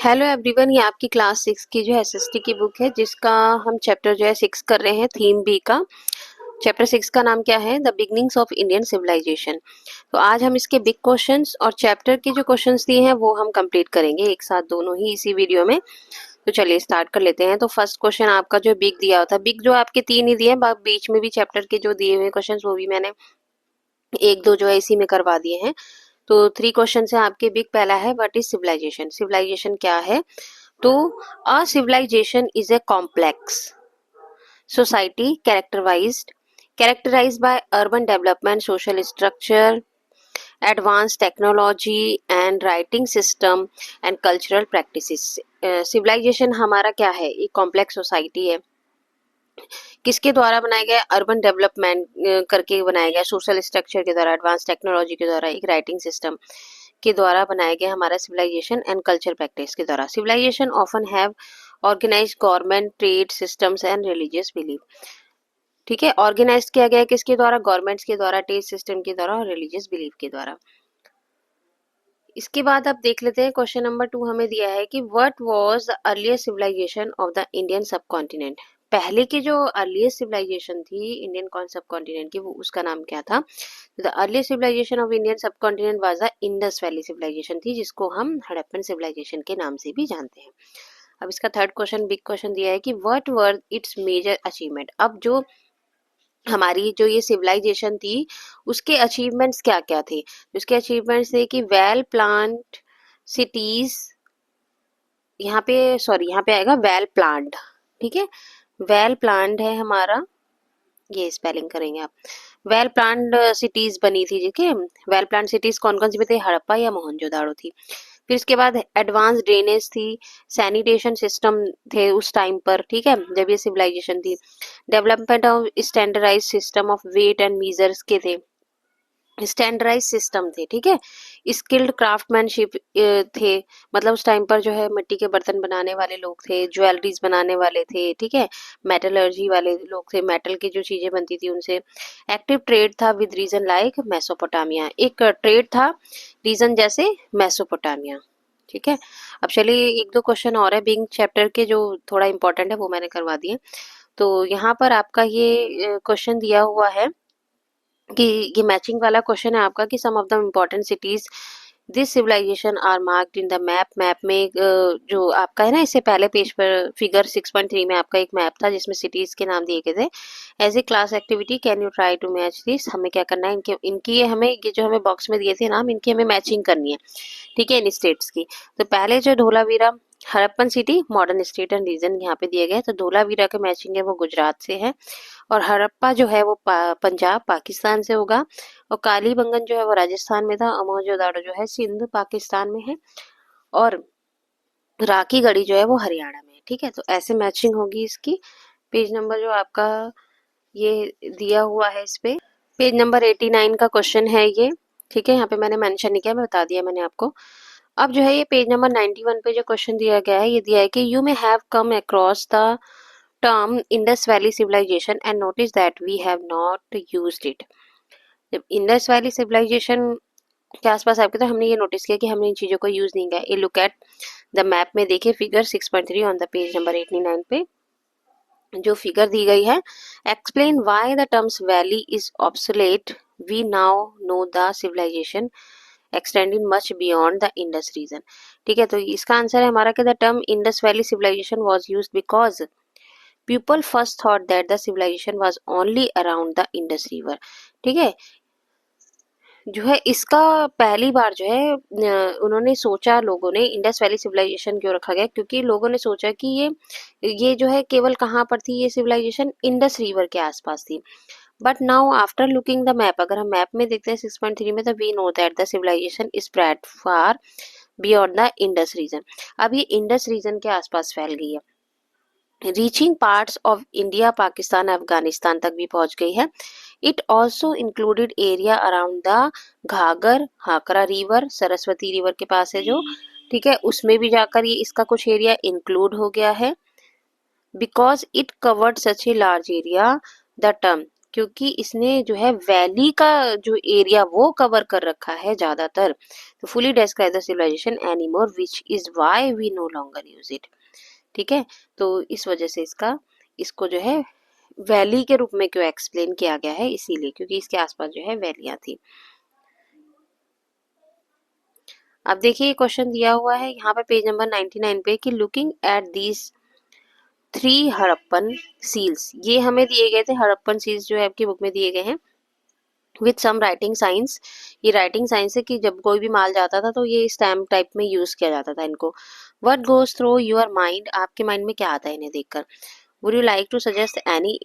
Hello everyone, ये आपकी class 6 की जो है एसएसटी की बुक है, जिसका हम चैप्टर जो है 6 कर रहे हैं, थीम बी का। चैप्टर 6 का नाम क्या है? The beginnings of Indian civilisation. तो आज हम इसके बिग क्वेश्चंस और चैप्टर के जो क्वेश्चंस दिए हैं वो हम कंप्लीट करेंगे एक साथ, दोनों ही इसी वीडियो में। तो चलिए स्टार्ट कर लेते हैं। तो फर्स्ट क्वेश्चन आपका जो बिग दिया हुआ था, बिग जो आपके 3 ही दिए हैं, बीच में भी चैप्टर के जो दिए हुए क्वेश्चन वो भी मैंने एक दो जो है इसी में करवा दिए हैं। तो 3 क्वेश्चन है आपके बिग। पहला है व्हाट इज सिविलाइजेशन? सिविलाइजेशन क्या है? तो a civilization is a complex society characterized by urban development, social structure, advanced technology and writing system and cultural practices. Civilisation हमारा क्या है? एक कॉम्प्लेक्स सोसाइटी है। किसके द्वारा बनाया गया? अर्बन डेवलपमेंट करके बनाया गया, सोशल स्ट्रक्चर के द्वारा, एडवांस टेक्नोलॉजी के द्वारा, एक राइटिंग सिस्टम के द्वारा बनाया गया हमारा सिविलाइजेशन एंड कल्चर प्रैक्टिस के द्वारा। Civilisation often have organised government, trade systems and religious belief. ठीक है, ऑर्गेनाइज किया गया किसके द्वारा? गवर्नमेंट्स के द्वारा, ट्रेड सिस्टम के द्वारा और रिलीजियस बिलीफ के द्वारा। इसके बाद अब देख लेते हैं क्वेश्चन नंबर 2 हमें दिया है कि what was the earliest civilization of the Indian subcontinent. पहले की जो अर्लीस्ट सिविलाइजेशन थी इंडियन सब कॉन्टिनेंट की, वो उसका नाम क्या था? The earliest civilization of Indian subcontinent was the Indus valley civilization थी, जिसको हम हड़प्पन सिविलाइजेशन के नाम से भी जानते हैं। अब इसका थर्ड क्वेश्चन, बिग क्वेश्चन दिया है कि what were its major achievement. अब जो हमारी जो ये सिविलाइजेशन थी उसके अचीवमेंट्स क्या क्या थे? उसके अचीवमेंट्स थे कि वेल प्लान्ड सिटीज, यहाँ पे सॉरी यहाँ पे आएगा वेल प्लान्ड। ठीक है, वेल प्लान्ड है हमारा, ये स्पेलिंग करेंगे आप। वेल प्लान्ड सिटीज बनी थी। ठीक है, वेल प्लान्ड सिटीज कौन कौन सी भी थे? हड़प्पा या मोहनजोदाड़ो थी। फिर इसके बाद एडवांस ड्रेनेज थी, सैनिटेशन सिस्टम थे उस टाइम पर। ठीक है, जब ये सिविलाइजेशन थी। Development of standardise system of weight and measures के थे, स्टैंडर्डाइज सिस्टम थे। ठीक है, स्किल्ड क्राफ्टमैनशिप थे, मतलब उस टाइम पर जो है मिट्टी के बर्तन बनाने वाले लोग थे, ज्वेलरीज बनाने वाले थे। ठीक है, मेटलर्जी वाले लोग थे, मेटल की जो चीजें बनती थी उनसे। एक्टिव ट्रेड था विद रीजन लाइक मेसोपोटामिया, एक ट्रेड था रीजन जैसे मेसोपोटामिया। ठीक है, अब चलिए एक दो क्वेश्चन और है बिंग चैप्टर के जो थोड़ा इंपॉर्टेंट है, वो मैंने करवा दिए। तो यहाँ पर आपका ये क्वेश्चन दिया हुआ है कि ये मैचिंग वाला क्वेश्चन है आपका कि some of the important cities this civilization are marked in the map. Map में जो आपका है ना, इससे पहले पेज पर फिगर 6.3 में आपका एक मैप था जिसमें सिटीज के नाम दिए गए थे। As a class activity can you try to match this. हमें क्या करना है, इनके इनकी ये हमें ये जो हमें बॉक्स में दिए थे नाम, इनकी हमें मैचिंग करनी है। ठीक है, इन स्टेट्स की। तो पहले जो Dholavira Harappan city, modern state and region यहाँ पे दिए गए। तो धोलावीरा का मैचिंग है वो गुजरात से है, और हड़प्पा जो है वो पंजाब पाकिस्तान से होगा, और कालीबंगन जो है वो राजस्थान में था, और मोहनजोदाड़ो जो है सिंध पाकिस्तान में है, और राखी गढ़ी जो है वो हरियाणा में है। ठीक है, तो ऐसे मैचिंग होगी इसकी। पेज नंबर जो आपका ये दिया हुआ है इस पे, पेज नंबर 89 का क्वेश्चन है ये। ठीक है, यहाँ पे मैंने मेंशन नहीं किया, मैं बता दिया मैंने आपको। अब जो है ये पेज नंबर 91 पे जो क्वेश्चन दिया गया है, ये दिया है कि you may have come across the term Indus Valley Civilization and notice that we have not used it। जब इंडस वैली सिविलाइजेशन के आसपास आपके, तो हमने ये नोटिस किया कि हमने इन चीज़ों को यूज़ नहीं किया। A look at the map में देखिए figure 6.3 on the page number 89 पे जो फिगर दी गई है। Explain why the terms valley is obsolete, we now know the civilisation extending much beyond the Indus region. ठीक है, तो इसका आंसर है हमारा कि the term Indus valley civilisation was use because people first thought that the civilisation was only around the Indus river. ठीक है, जो है इसका पहली बार जो है उन्होंने सोचा, लोगों ने इंडस वैली सिविलाइजेशन क्यों रखा गया, क्योंकि लोगों ने सोचा कि ये जो है केवल कहाँ पर थी, ये सिविलाइजेशन इंडस रिवर के आसपास थी। But now after looking the map, अगर हम मैप में देखते हैं 6.3 में, तो we know that the civilisation spread far beyond the Indus region. अब ये इंडस रीजन के आसपास फैल गई है, reaching parts of India, Pakistan, Afghanistan तक भी पहुंच गई है। It also included area around the Ghaggar Hakra river, Saraswati river के पास है जो। ठीक है, उसमें भी जाकर ये इसका कुछ एरिया इंक्लूड हो गया है। Because it covered such a large area, the term क्योंकि इसने जो है वैली का जो एरिया वो कवर कर रखा है ज्यादातर। तो fully describe the civilisation anymore which is why we no longer use it. ठीक है, तो इस वजह से इसको जो है वैली के रूप में क्यों एक्सप्लेन किया गया है, इसीलिए क्योंकि इसके आसपास जो है वैलियां थी। अब देखिए क्वेश्चन दिया हुआ है यहाँ पर पेज नंबर 99 पे कि looking at these 3 Harappan seals, ये हमें दिए गए थे। हड़प्पन सील्स जो है आपकी बुक में दिए गए हैं विथ सम राइटिंग साइंस। ये राइटिंग साइंस है कि जब कोई भी माल जाता था तो ये स्टैम्प टाइप में यूज किया जाता था इनको। What goes through your mind, आपके माइंड में क्या आता है इन्हें देखकर। Would you like to suggest any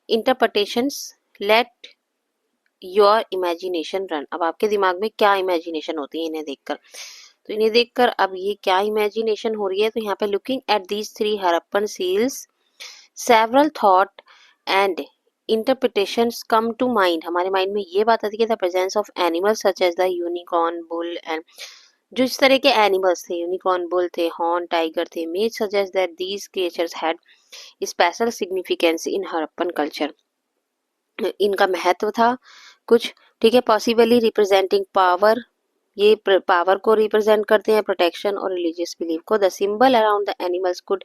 interpretations, let your imagination run. अब आपके दिमाग में क्या इमेजिनेशन होती है इन्हें देखकर। तो इन्हें देखकर अब ये क्या इमेजिनेशन हो रही है, तो यहाँ पे looking at these 3 Harappan seals several thought and interpretations come to mind. हमारे माइंड में ये बात आती है the presence of animals such as the unicorn, bull and, जो इस तरह के एनिमल्स थे, यूनिकॉर्न, बुल थे, हॉर्न, टाइगर थे, may suggest that these creatures had special significance in Harappan culture. इनका महत्व था कुछ, ठीक है, पॉसिबली रिप्रेजेंटिंग पावर, ये पावर को रिप्रेजेंट करते हैं, प्रोटेक्शन और रिलीजियस बिलीफ को। The symbol around the animals could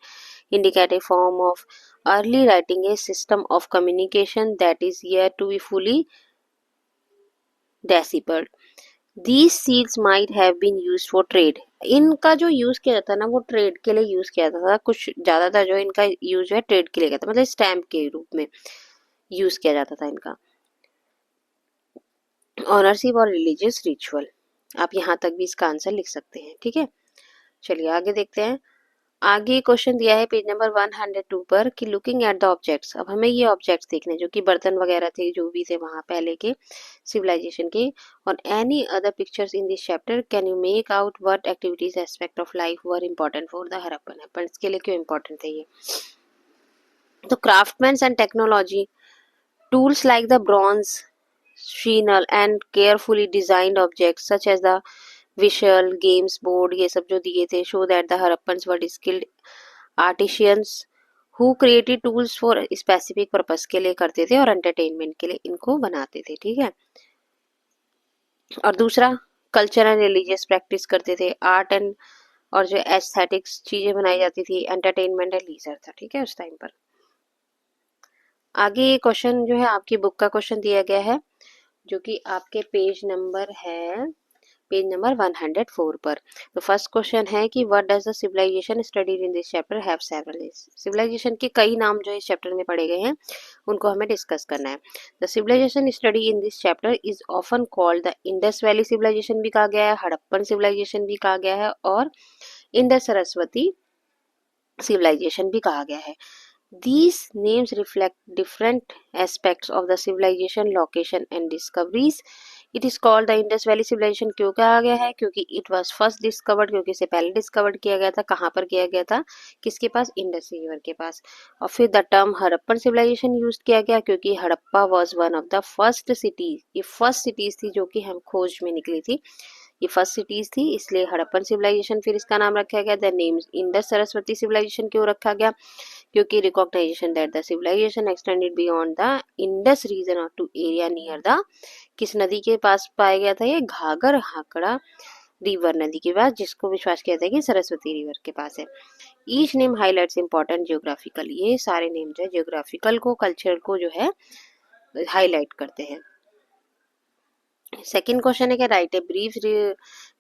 indicate a form of early writing, a system of communication that is yet to be fully deciphered. These seals might have been used for trade. इनका जो use किया जाता है ना वो trade के लिए use किया जाता था, कुछ ज्यादातर जो इनका यूज है ट्रेड के लिए किया था, मतलब स्टैम्प के रूप में यूज किया जाता था इनका। ऑनरशिप और रिलीजियस रिचुअल, आप यहाँ तक भी इसका आंसर लिख सकते हैं। ठीक है, चलिए आगे देखते हैं। आगे क्वेश्चन दिया है पेज नंबर 102 पर कि लुकिंग एट द ऑब्जेक्ट्स। अब हमें ये ऑब्जेक्ट्स देखने जो कि बर्तन वगैरह थे जो भी थे वहां पहले के सिविलाइजेशन के, और any other pictures in this chapter can you make out what activities aspect of life were important for the Harappan. Harappan के लिए क्यों इम्पोर्टेंट थे ये। तो craftsmans and technology, tools like the bronze chisel and carefully designed objects such as the whistle games board, ये सब जो दिए थे, show that the Harappans were skilled artisans who created tools for specific purpose के लिए करते थे और एंटरटेनमेंट के लिए इनको बनाते थे। ठीक है, और दूसरा कल्चर एंड रिलीजियस प्रैक्टिस करते थे, आर्ट एंड और जो एस्थेटिक्स चीजें बनाई जाती थी, एंटरटेनमेंट एंड लीजर था। ठीक है, उस टाइम पर। आगे क्वेश्चन जो है आपकी बुक का क्वेश्चन दिया गया है जो कि आपके पेज नंबर 104 पर। तो फर्स्ट क्वेश्चन है कि what does the civilisation studied in this chapter have several. Civilisation के कई नाम जो इस चैप्टर में पढ़े गए हैं उनको हमें डिस्कस करना है। The civilisation study in this chapter is often called the Indus valley civilisation भी कहा गया है, हड़प्पन सिविलाइजेशन भी कहा गया है और इंडस सरस्वती सिविलाइजेशन भी कहा गया है। These names reflect different aspects of the civilization, location and discoveries. It is called the Indus Valley Civilization क्यों कहा गया है, क्योंकि it was first discovered, क्योंकि इसे पहले डिस्कवर्ड किया गया था। कहाँ पर किया गया था, किसके पास, इंडस रिवर के पास। और फिर the term Harappan civilisation use किया गया क्योंकि Harappa was one of the first cities, ये फर्स्ट सिटीज थी जो कि हम खोज में निकली थी, ये फर्स्ट सिटीज थी, इसलिए हड़प्पन सिविलाइजेशन फिर इसका नाम रखा गया। The name Indus Saraswati civilisation क्यों रखा गया, क्योंकि recognisation that the civilisation extended beyond the Indus region और टू एरिया नियर द, किस नदी के पास पाया गया था, ये घाघर हाकड़ा रिवर नदी के पास, जिसको विश्वास किया था कि सरस्वती रिवर के पास है। Each name highlights important geographical, ये सारे नेम जो है जियोग्राफिकल को, कल्चर को जो है हाईलाइट करते हैं। सेकेंड क्वेश्चन है कि write a brief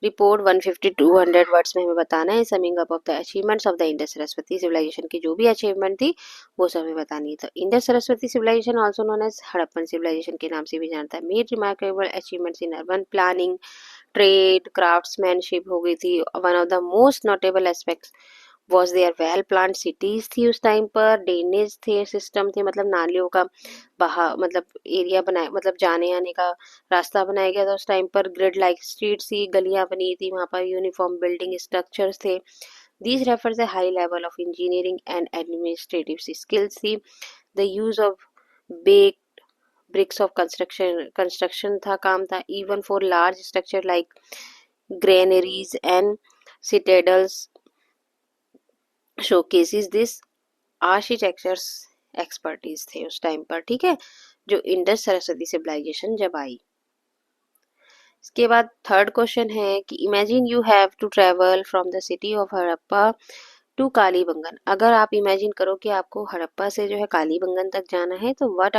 report 150-200 words में हमें बताना है summing up of the achievements of the Indus Saraswati civilisation की जो भी अचीवमेंट थी वो सब हमें बतानी है। तो Indus Saraswati civilisation also known as Harappan civilisation के नाम से भी जानता है। Made remarkable achievements in urban planning, trade, craftsmanship हो गई थी। One of the most notable aspects was their well plan cities थी उस टाइम पर, ड्रेनेज थे, सिस्टम थे, मतलब नालियों का बहा, मतलब एरिया बनाया, मतलब जाने आने का रास्ता बनाया गया था उस टाइम पर। ग्रिड लाइक स्ट्रीट्स थी, गलियां बनी थी वहां पर, यूनिफॉर्म बिल्डिंग स्ट्रक्चर्स थे। These refers a high level of engineering and administrative skills थी। The use of bake bricks of construction था, काम था, even for large structure like granaries and citadels showcases this architectures expertise थे उस time पर, ठीक है, जो इंडस सरस्वती सिविलाइजेशन जब आई। इसके बाद थर्ड क्वेश्चन है कि imagine you have to travel from the city of Harappa to Kalibangan. अगर आप इमेजिन करो कि आपको हड़प्पा से जो है कालीबंगन तक जाना है, तो what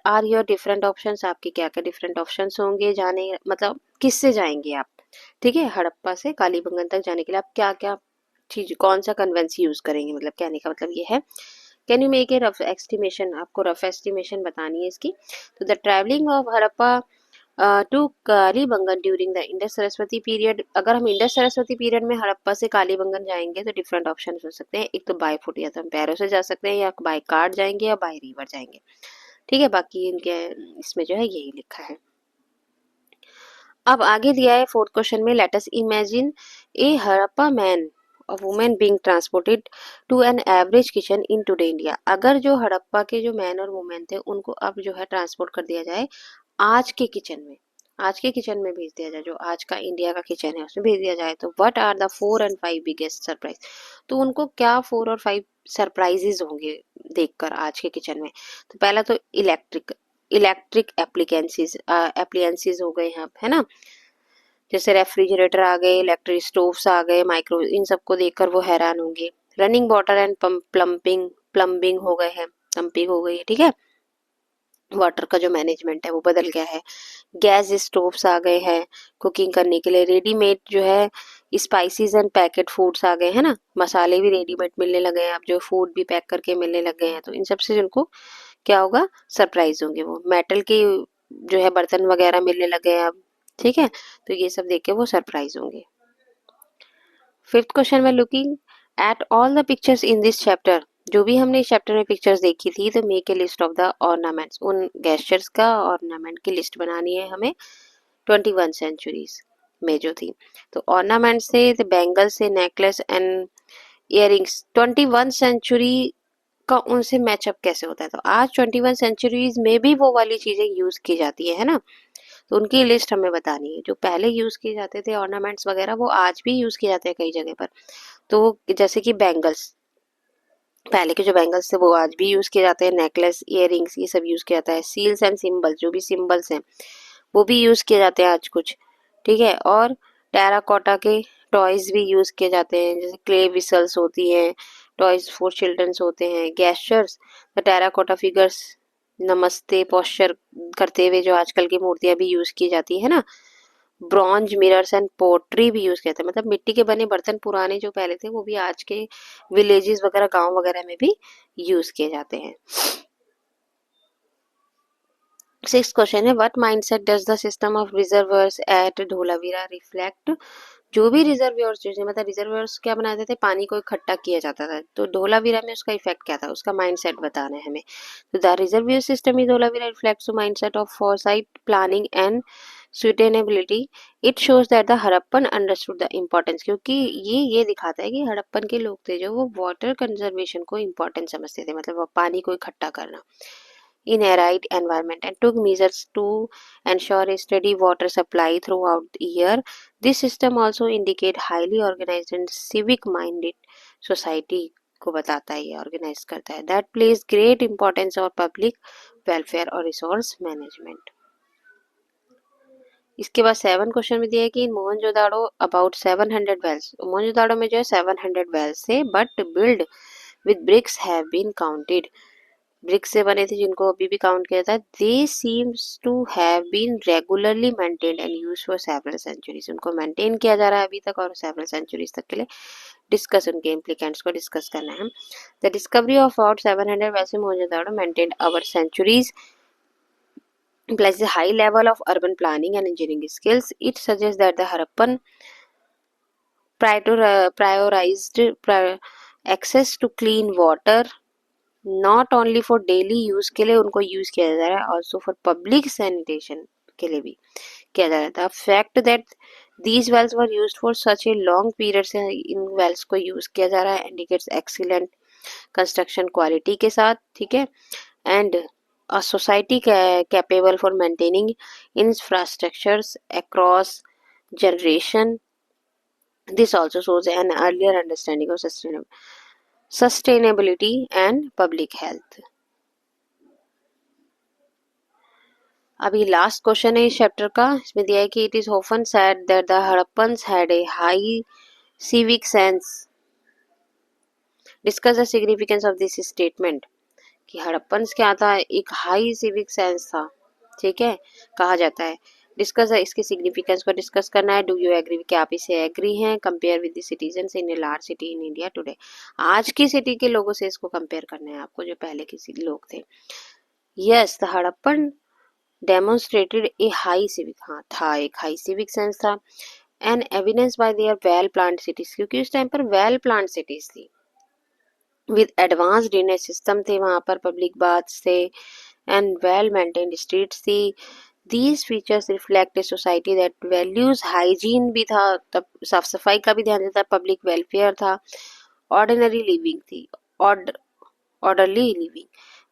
are your different options, आपके क्या क्या डिफरेंट ऑप्शंस होंगे जाने, मतलब किससे जाएंगे आप, ठीक है, हड़प्पा से कालीबंगन तक जाने के लिए आप क्या क्या चीज, कौन सा कन्वेंस यूज करेंगे, मतलब कहने का मतलब ये है। Can you make a rough estimation, आपको रफ एस्टिमेशन बतानी है इसकी। तो the travelling of Harappa to Kalibangan during the Indus Saraswati period, अगर हम इंडस सरस्वती पीरियड में हड़प्पा से कालीबंगन जाएंगे तो डिफरेंट ऑप्शन हो सकते हैं, एक तो बाय फुट या तो हम पैरों से जा सकते हैं, या बाय कार जाएंगे, या बाय रिवर जाएंगे, ठीक है, बाकी इनके इसमें जो है यही लिखा है। अब आगे दिया है फोर्थ क्वेश्चन में, let us imagine a Harappa man और women being transported to an average kitchen in today India. अगर जो हड़प्पा के जो मैन और वुमेन थे उनको अब जो है ट्रांसपोर्ट कर दिया जाए आज के किचन में, आज के किचन में भेज दिया जाए, जो आज का इंडिया का किचन है उसमें भेज दिया जाए, तो what are the 4 and 5 biggest surprise, तो उनको क्या 4 और 5 सरप्राइजेज होंगे देखकर आज के किचन में। तो पहला तो इलेक्ट्रिक एप्लीकेंसेस हो गए हैं, है ना, जैसे रेफ्रिजरेटर आ गए, इलेक्ट्रिक स्टोव्स आ गए, माइक्रो, इन सबको देखकर वो हैरान होंगे। रनिंग वाटर एंड प्लम्बिंग हो गए हैं, पंपिंग हो गई है, ठीक है, वाटर का जो मैनेजमेंट है वो बदल गया है। गैस स्टोव्स आ गए हैं कुकिंग करने के लिए। रेडीमेड जो है स्पाइसेस एंड पैकेट फूड्स आ गए हैं ना, मसाले भी रेडीमेड मिलने लगे हैं, अब जो फूड भी पैक करके मिलने लग गए हैं, तो इन सब से उनको क्या होगा, सरप्राइज होंगे वो। मेटल के जो है बर्तन वगैरह मिलने लगे हैं अब, ठीक है, तो ये सब देख के वो सरप्राइज होंगे। फिफ्थ क्वेश्चन में, looking at all the pictures in this chapter, जो भी हमने इस चैप्टर में पिक्चर्स देखी थी, तो make a list of the ornaments, उन गेस्चर्स का ऑर्नामेंट की लिस्ट बनानी है हमें 21 सेंचुरीज में जो थी। तो ऑर्नामेंट से, द बैंगल से, नेकलेस एंड इयरिंग्स 21 सेंचुरी का उनसे मैचअप कैसे होता है, तो आज 21 सेंचुरीज में भी वो वाली चीजें यूज की जाती है ना, तो उनकी लिस्ट हमें बतानी है। जो पहले यूज किए जाते थे ऑर्नामेंट्स वगैरह, वो आज भी यूज किए जाते हैं कई जगह पर। तो जैसे कि बैंगल्स, पहले के जो बैंगल्स थे वो आज भी यूज किए जाते हैं, नेकलेस, इयररिंग्स, ये सब यूज किया जाता है। सील्स एंड सिंबल्स, जो भी सिंबल्स हैं वो भी यूज किए जाते हैं आज कुछ, ठीक है। और टेराकोटा के टॉयज भी यूज किए जाते हैं, जैसे क्ले विसल्स होती हैं, टॉयज फॉर चिल्ड्रंस होते हैं। गेस्चर्स, द टेराकोटा फिगर्स, नमस्ते पोस्चर करते हुए जो आजकल की मूर्तियां भी यूज की जाती है ना। ब्रॉन्ज मिरर्स एंड पोट्री भी यूज किया था, मतलब मिट्टी के बने बर्तन पुराने जो पहले थे वो भी आज के विलेजेस वगैरह, गांव वगैरह में भी यूज किए जाते हैं। सिक्स क्वेश्चन है, what mindset does the system of reservoirs at Dholavira reflect. जो भी रिजर्वियर्स, जैसे मतलब रिजर्वियर्स क्या बनाते थे, पानी को इकट्ठा किया जाता था, तो धोलावीरा में उसका इफेक्ट क्या था, उसका माइंडसेट बताना है हमें। तो the reservoir system in Dholavira reflects mindset of foresight, planning and sustainability. It shows that the Harappan understood the importance, क्योंकि ये दिखाता है कि हड़प्पन के लोग थे जो वो वाटर कंजर्वेशन को इम्पोर्टेंट समझते थे, मतलब वो पानी को इकट्ठा करना in arid environment, and took measures to ensure a steady water supply throughout the year. This system also indicate highly organized and civic minded society को बताता है, ये ऑर्गेनाइज करता है, that plays great importance of public welfare और resource management। इसके बाद 7 question में दिया है कि in Mohenjodaro about 700 wells, Mohenjodaro में जो है 700 वेल्स थे, but build with bricks have been counted, bricks से बने थे जिनको अभी भी काउंट किया था। They seems to have been regularly maintained and used for several centuries, उनको मेंटेन किया जा रहा है अभी तक और सेवरल सेंचुरीज तक के लिए। डिस्कस, उनके इम्प्लीकेंट्स को डिस्कस करना है। द डिस्कवरी ऑफ अबाउट 700 वैसे Mohenjodaro maintained our centuries implies a high level of urban planning and engineering skills. It suggests that the Harappan prioritized access to clean water, not only for daily use के लिए उनको use किया जा रहा है, also for public sanitation के लिए भी किया जा रहा था। Fact that these wells were used for such a long period से इन वेल्स को यूज किया जा रहा है इंडिकेट्स एक्सीलेंट कंस्ट्रक्शन क्वालिटी के साथ, ठीक है, and a society capable for maintaining infrastructures across generation. This also shows an earlier understanding of sustainable sustainability and public health. अभी लास्ट क्वेश्चन है इस चैप्टर का, इसमें दिया है कि it is often said that the Harappans had a high civic sense. Discuss the significance of this statement, कि Harappans क्या था, एक हाई सिविक सेंस था, ठीक है, कहा जाता है। डिस्कस इसके सिग्निफिकेंस को डिस्कस करना है। डू यू एग्री, क्या आप इसे एग्री हैं? Compare with the citizens in a large city in India today, आज की सिटी के लोगों से इसको कंपेयर करना है आपको, जो पहले के लोग थे। Yes, the Harappan demonstrated A high civic, हाँ था, एक हाई सिविक सेंस था। And evidence bye there well planned cities, क्योंकि उस टाइम पर वेल प्लान्ड सिटीज थी, विद एडवांस ड्रेनेज सिस्टम थे वहां पर, पब्लिक बाथ्स थे, एंड वेल मेंटेन्ड स्ट्रीट्स थी। These features reflect a society that values hygiene भी था, तब साफ सफाई का भी ध्यान देता, पब्लिक वेलफेयर था, ऑर्डिनरी लिविंग थी, orderly living.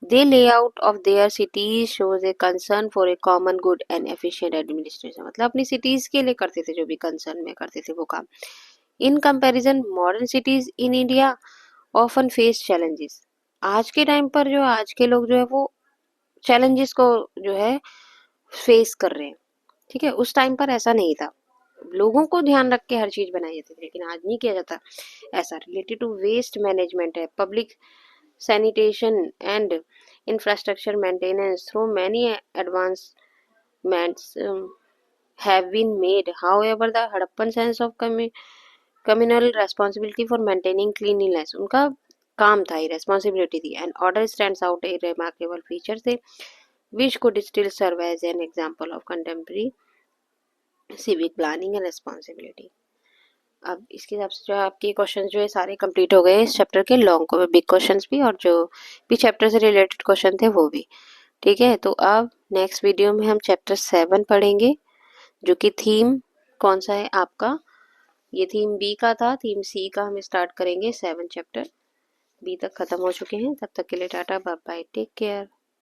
The layout of their cities shows a concern for a common good and efficient administration, मतलब अपनी cities के लिए करते थे, जो भी concern में करते थे वो काम। In comparison, modern cities in India often face challenges, आज के टाइम पर जो आज के लोग जो है वो challenges को जो है फेस कर रहे हैं, ठीक है। उस टाइम पर ऐसा नहीं था, लोगों को ध्यान रख के हर चीज बनाई जाती थी, लेकिन आज नहीं किया जाता ऐसा। रिलेटेड टू वेस्ट मैनेजमेंट है, public sanitation and infrastructure maintenance, through many advancements have been made. However, the Harappan sense of communal responsibility for maintaining cleanliness, उनका काम था, responsibility थी, and order stands out a remarkable feature थे, which could still serve as an example of contemporary civic planning and responsibility. अब इसके हिसाब से जो है आपके क्वेश्चन जो है सारे कंप्लीट हो गए इस चैप्टर के, लॉन्ग को बिग क्वेश्चंस भी, और जो भी चैप्टर से रिलेटेड क्वेश्चन थे वो भी, ठीक है। तो अब नेक्स्ट वीडियो में हम चैप्टर 7 पढ़ेंगे, जो कि थीम कौन सा है आपका, ये थीम बी का था, थीम सी का हम स्टार्ट करेंगे। 7 चैप्टर बी तक खत्म हो चुके हैं। तब तक के लिए tata bye bye, take care.